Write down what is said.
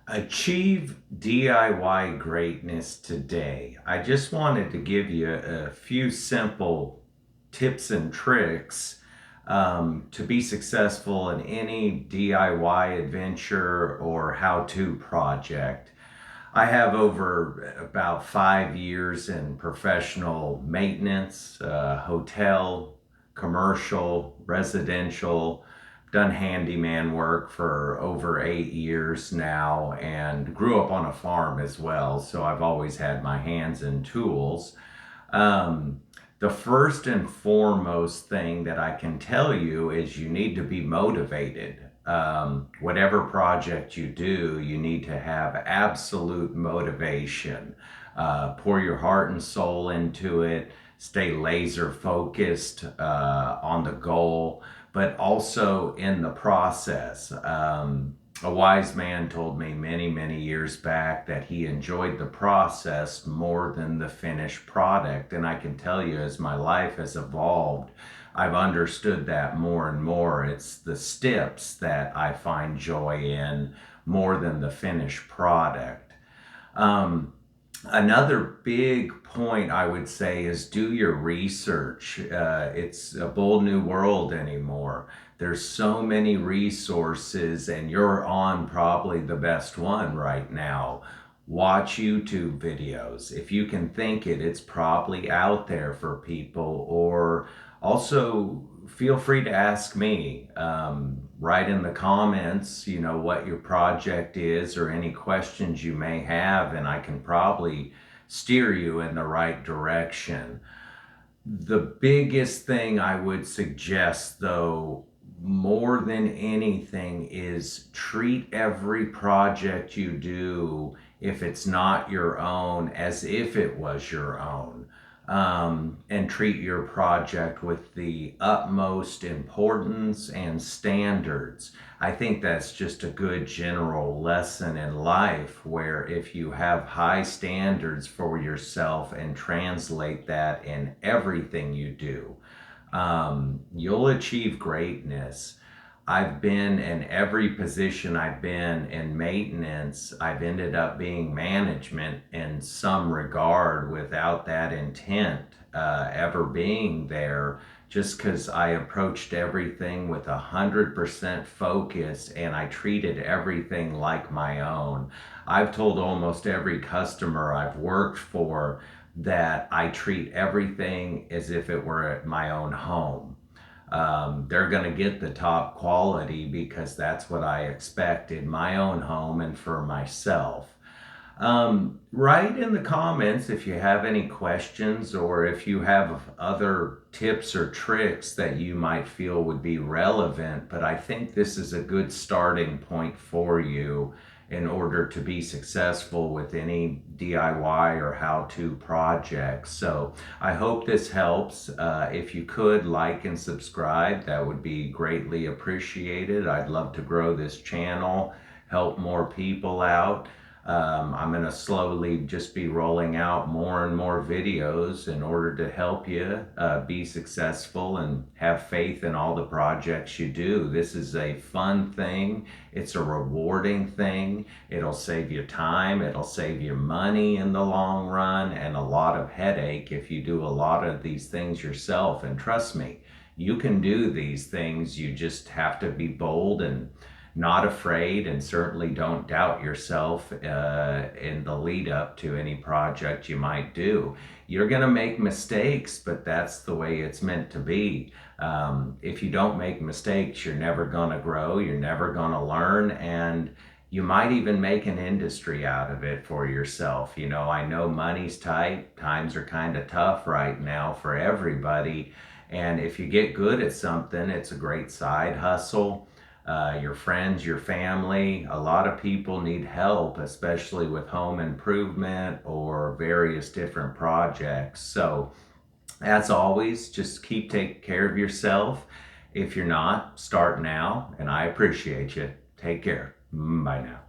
Achieve DIY greatness today. I just wanted to give you a few simple tips and tricks to be successful in any DIY adventure or how-to project. I have over about 5 years in professional maintenance, hotel, commercial, residential, done handyman work for over 8 years now, and grew up on a farm as well. So I've always had my hands in tools. Um, the first and foremost thing that I can tell you is you need to be motivated. Whatever project you do, you need to have absolute motivation. Pour your heart and soul into it. Stay laser focused on the goal, but also in the process. A wise man told me many, many years back that he enjoyed the process more than the finished product. And I can tell you, as my life has evolved, I've understood that more and more. It's the steps that I find joy in more than the finished product. Um, Another big point I would say is do your research. It's a bold new world anymore. There's so many resources, and you're on probably the best one right now. Watch YouTube videos. If you can think it, it's probably out there for people. Or also feel free to ask me. Write in the comments, what your project is or any questions you may have, and I can probably steer you in the right direction. The biggest thing I would suggest, though, more than anything, is treat every project you do, if it's not your own, as if it was your own. And treat your project with the utmost importance and standards. I think that's just a good general lesson in life, where if you have high standards for yourself and translate that in everything you do, you'll achieve greatness. I've been in every position I've been in maintenance. I've ended up being management in some regard without that intent ever being there, just because I approached everything with 100% focus and I treated everything like my own. I've told almost every customer I've worked for that I treat everything as if it were my own home. They're going to get the top quality because that's what I expect in my own home and for myself. Write in the comments if you have any questions, or if you have other tips or tricks that you might feel would be relevant. But I think this is a good starting point for you in order to be successful with any DIY or how-to projects. So I hope this helps. If you could like and subscribe, that would be greatly appreciated. I'd love to grow this channel, help more people out. I'm going to slowly just be rolling out more and more videos in order to help you be successful and have faith in all the projects you do. This is a fun thing. It's a rewarding thing. It'll save you time. It'll save you money in the long run, and a lot of headache if you do a lot of these things yourself. And trust me, you can do these things. You just have to be bold and not afraid, and certainly don't doubt yourself in the lead up to any project you might do. You're going to make mistakes, but that's the way it's meant to be. If you don't make mistakes, you're never going to grow, you're never going to learn, and you might even make an industry out of it for yourself. I know money's tight, times are kind of tough right now for everybody, and if you get good at something, it's a great side hustle. Your friends, your family, a lot of people need help, especially with home improvement or various different projects. So as always, just keep taking care of yourself. If you're not, start now, and I appreciate you. Take care. Bye now.